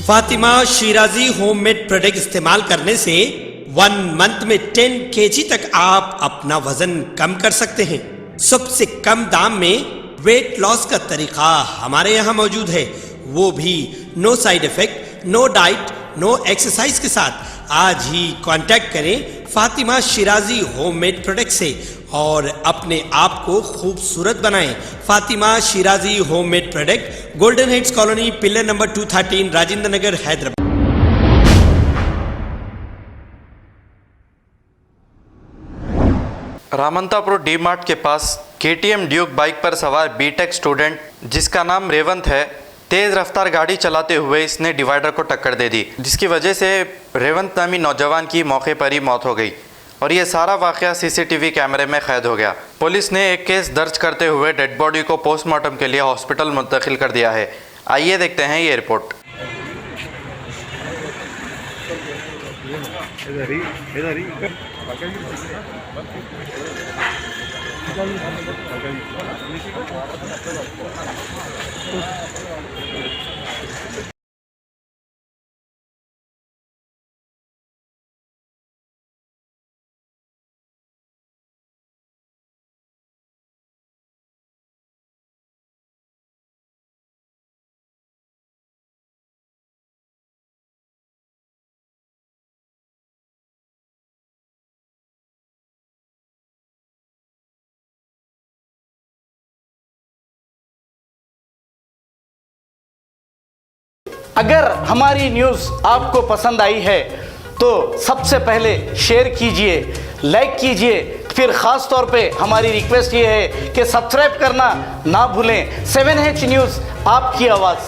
Fatima Shirazi homemade product इस्तेमाल करने से 1 मंथ में 10 kg तक आप अपना वजन कम कर सकते हैं। सबसे कम दाम में वेट लॉस का तरीका हमारे यहाँ मौजूद है, वो भी no side effect, no diet, no exercise के साथ। आज ही कांटेक्ट करें फातिमा शिराजी होममेड प्रोडक्ट से और अपने आप को खूबसूरत बनाएं। Fatima Shirazi homemade product, golden heads colony, pillar number 213, Rajendra Nagar, Hyderabad. Ramanthapur DMart के पास KTM ड्यूक बाइक पर सवार बीटेक स्टूडेंट जिसका नाम रेवंत है, तेज़ रफ्तार गाड़ी चलाते हुए इसने डिवाइडर को टक्कर दे दी, जिसकी वजह से रेवंत नामी नौजवान की मौके पर ही मौत हो गई और ये सारा वाक़या CCTV कैमरे में कैद हो गया। पुलिस ने एक केस दर्ज करते हुए डेड बॉडी को पोस्टमार्टम के लिए हॉस्पिटल मुंतकिल कर दिया है। आइए देखते हैं ये रिपोर्ट। अगर हमारी न्यूज़ आपको पसंद आई है तो सबसे पहले शेयर कीजिए, लाइक कीजिए, फिर ख़ास तौर पे हमारी रिक्वेस्ट ये है कि सब्सक्राइब करना ना भूलें। 7H न्यूज़, आपकी आवाज़।